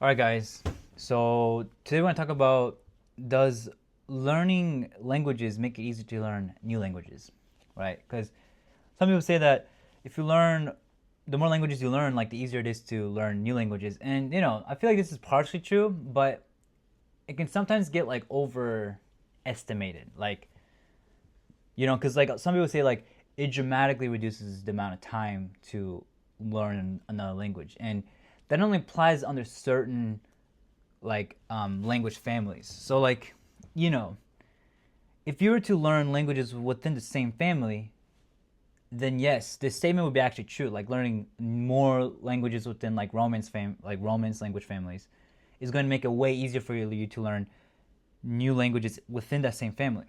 All right, guys. So today we're going to talk about, does learning languages make it easier to learn new languages, right? Because some people say that if you learn, the more languages you learn, like the easier it is to learn new languages. And I feel like this is partially true, but it can sometimes get like overestimated. Like, because like some people say like it dramatically reduces the amount of time to learn another language, and that only applies under certain language families. So you know, if you were to learn languages within the same family, then yes, this statement would be actually true. Like learning more languages within Romance language families is going to make it way easier for you to learn new languages within that same family,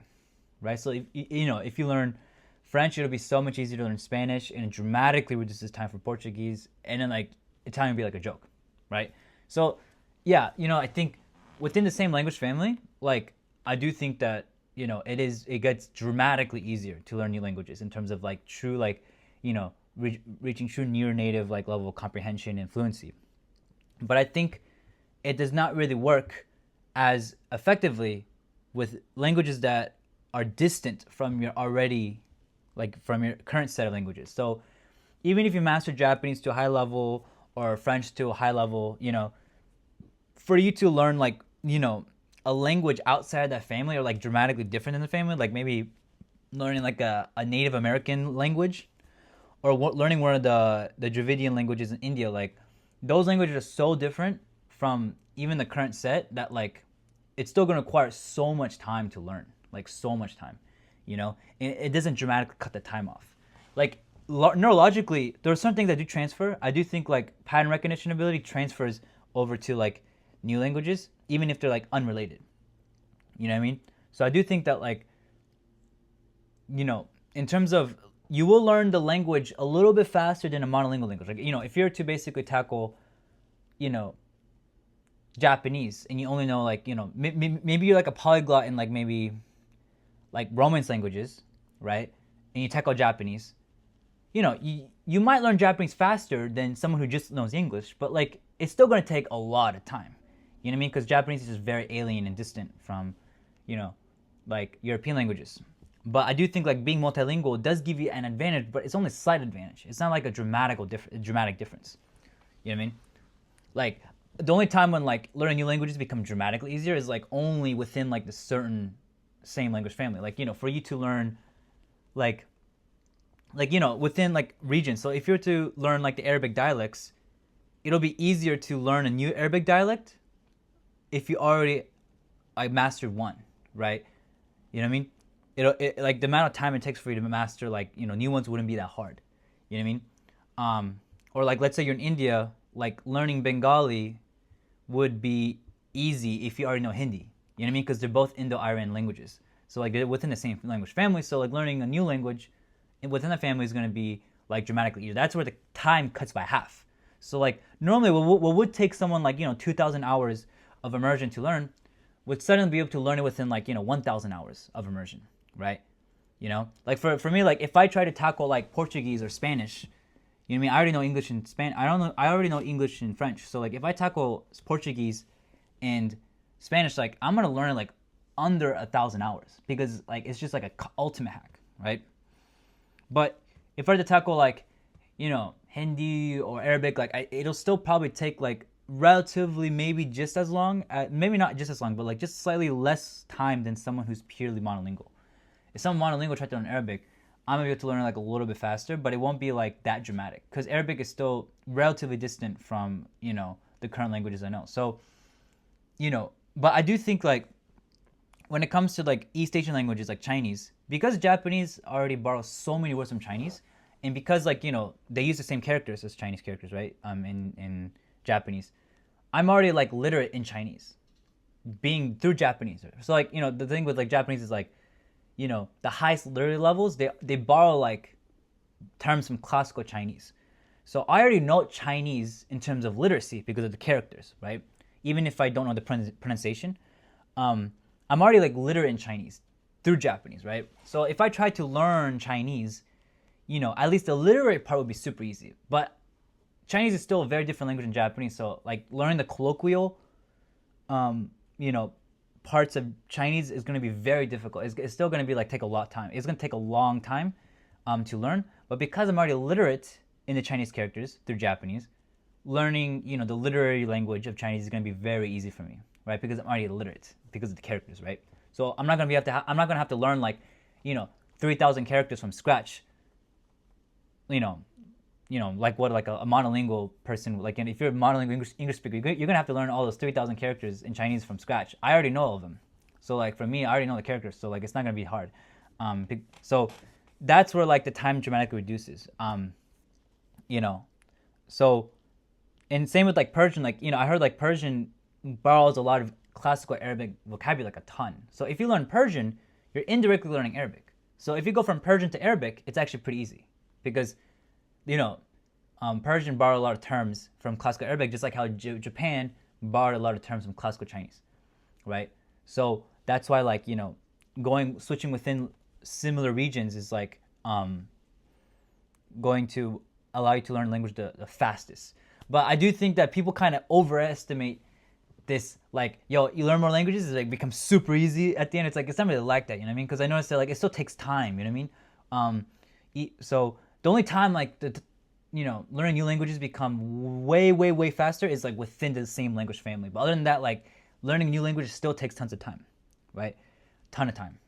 right? So if you learn French, it'll be so much easier to learn Spanish, and it dramatically reduces time for Portuguese, and then like Italian would be like a joke, right? So yeah, I think within the same language family, like I do think that it gets dramatically easier to learn new languages in terms of like true reaching true near native like level of comprehension and fluency. But I think it does not really work as effectively with languages that are distant from your from your current set of languages. So even if you master Japanese to a high level or French to a high level, for you to learn a language outside of that family or like dramatically different than the family, like maybe learning like a Native American language or learning one of the Dravidian languages in India, like those languages are so different from even the current set that like it's still going to require so much time to learn, like so much time, it doesn't dramatically cut the time off. Like neurologically, there are some things that do transfer. I do think like pattern recognition ability transfers over to like new languages, even if they're like unrelated. You know what I mean? So I do think that in terms of you will learn the language a little bit faster than a monolingual language. Like, if you're to basically tackle, you know, Japanese and you only know maybe you're like a polyglot in like maybe like Romance languages, right? And you tackle Japanese, you might learn Japanese faster than someone who just knows English, but like it's still going to take a lot of time. You know what I mean? Because Japanese is just very alien and distant from, like European languages. But I do think like being multilingual does give you an advantage, but it's only a slight advantage. It's not like a dramatic difference. You know what I mean? Like the only time when like learning new languages become dramatically easier is like only within like the certain same language family. Like for you to learn like within like regions. So if you're to learn like the Arabic dialects, it'll be easier to learn a new Arabic dialect if you already like mastered one, right? You know what I mean? Like the amount of time it takes for you to master like new ones wouldn't be that hard. You know what I mean? Or like let's say you're in India, like learning Bengali would be easy if you already know Hindi. You know what I mean? Because they're both Indo-Aryan languages. So like they're within the same language family. So like learning a new language within the family is going to be like dramatically easier. That's where the time cuts by half. So like normally what would take someone like 2,000 hours of immersion to learn would suddenly be able to learn it within like 1,000 hours of immersion, right? Like for me, like if I try to tackle like Portuguese or Spanish, you know what I mean? I already know English and Spanish. I already know English and French. So like if I tackle Portuguese and Spanish, like I'm gonna learn it like under 1,000 hours because like it's just like a ultimate hack, right? But if I were to tackle like Hindi or Arabic, like it'll still probably take like relatively maybe just as long, maybe not just as long, but like just slightly less time than someone who's purely monolingual. If someone monolingual tried to learn Arabic, I'm gonna be able to learn it like a little bit faster, but it won't be like that dramatic because Arabic is still relatively distant from the current languages I know. So but I do think like when it comes to like East Asian languages like Chinese, because Japanese already borrows so many words from Chinese, and because like they use the same characters as Chinese characters, right? In Japanese, I'm already like literate in Chinese, being through Japanese. So like the thing with like Japanese is like the highest literary levels they borrow like terms from classical Chinese. So I already know Chinese in terms of literacy because of the characters, right? Even if I don't know the pronunciation, I'm already like literate in Chinese through Japanese, right? So if I try to learn Chinese, at least the literary part would be super easy. But Chinese is still a very different language than Japanese. So like learning the colloquial, you know, parts of Chinese is going to be very difficult. It's still going to be like take a lot of time. It's going to take a long time to learn. But because I'm already literate in the Chinese characters through Japanese, learning, you know, the literary language of Chinese is going to be very easy for me, right? Because I'm already literate because of the characters, right? So I'm not going to I'm not going to have to learn like, you know, 3,000 characters from scratch. You know, like what like a monolingual person like, and if you're a monolingual English speaker, you're going to have to learn all those 3,000 characters in Chinese from scratch. I already know all of them. So like for me, I already know the characters, so like it's not going to be hard. So that's where like the time dramatically reduces. You know, so and same with like Persian, like, you know, I heard like Persian borrows a lot of classical Arabic vocabulary, like a ton. So if you learn Persian, you're indirectly learning Arabic. So if you go from Persian to Arabic, it's actually pretty easy because, you know, Persian borrowed a lot of terms from classical Arabic, just like how Japan borrowed a lot of terms from classical Chinese, right? So that's why, like, you know, switching within similar regions is like going to allow you to learn language the fastest. But I do think that people kind of overestimate this, like, yo, you learn more languages, it like becomes super easy at the end. It's like, it's not really like that, you know what I mean? Because I noticed that like it still takes time, you know what I mean? So the only time like you know, learning new languages become way faster is like within the same language family. But other than that, like learning new languages still takes tons of time, right? Ton of time.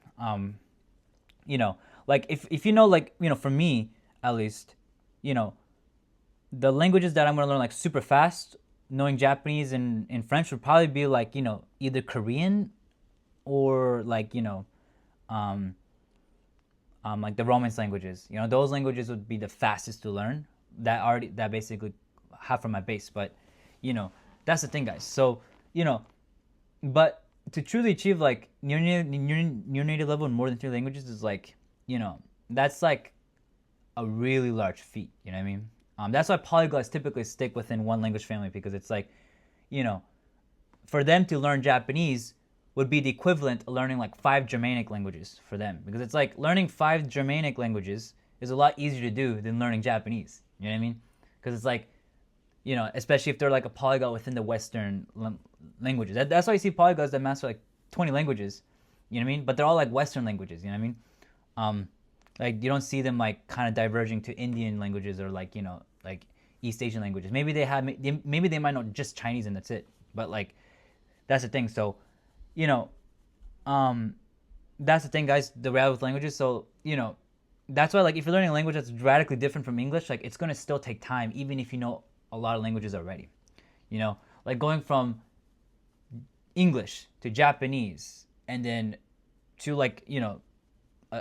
You know, like if you know, like, you know, for me at least, you know, the languages that I'm gonna learn like super fast, knowing Japanese and French would probably be like, you know, either Korean or like, you know, like the Romance languages. You know, those languages would be the fastest to learn. That basically have from my base. But, you know, that's the thing, guys. So, you know, but to truly achieve like near native level in more than 3 languages is like, you know, that's like a really large feat. You know what I mean? That's why polyglots typically stick within one language family, because it's like, you know, for them to learn Japanese would be the equivalent of learning like 5 Germanic languages for them, because it's like learning 5 Germanic languages is a lot easier to do than learning Japanese. You know what I mean? Because it's like, you know, especially if they're like a polyglot within the Western languages. That's why you see polyglots that master like 20 languages. You know what I mean? But they're all like Western languages. You know what I mean? Like you don't see them like kind of diverging to Indian languages or like, you know, like East Asian languages. Maybe they might know just Chinese and that's it. But like that's the thing. So, you know, that's the thing, guys. The reality with languages. So, you know, that's why like if you're learning a language that's radically different from English, like it's gonna still take time, even if you know a lot of languages already. You know, like going from English to Japanese and then to like, you know,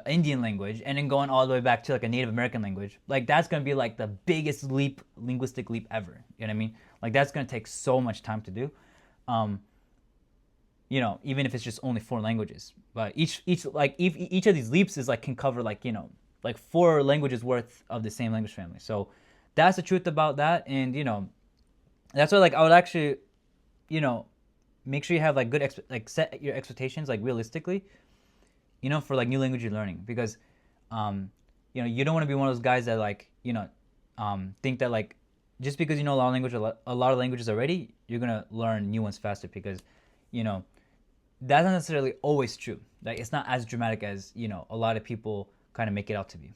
Indian language, and then going all the way back to like a Native American language, like that's gonna be like the biggest linguistic leap ever. You know what I mean? Like that's gonna take so much time to do. You know, even if it's just only 4 languages, but each of these leaps is like can cover like, you know, like 4 languages worth of the same language family. So that's the truth about that, and you know, that's why like I would actually, you know, make sure you have like good like set your expectations like realistically, you know, for like new language you're learning, because you know, you don't want to be one of those guys that like, you know, think that like just because you know a lot of languages already, you're gonna learn new ones faster, because, you know, that's not necessarily always true. Like it's not as dramatic as, you know, a lot of people kind of make it out to be.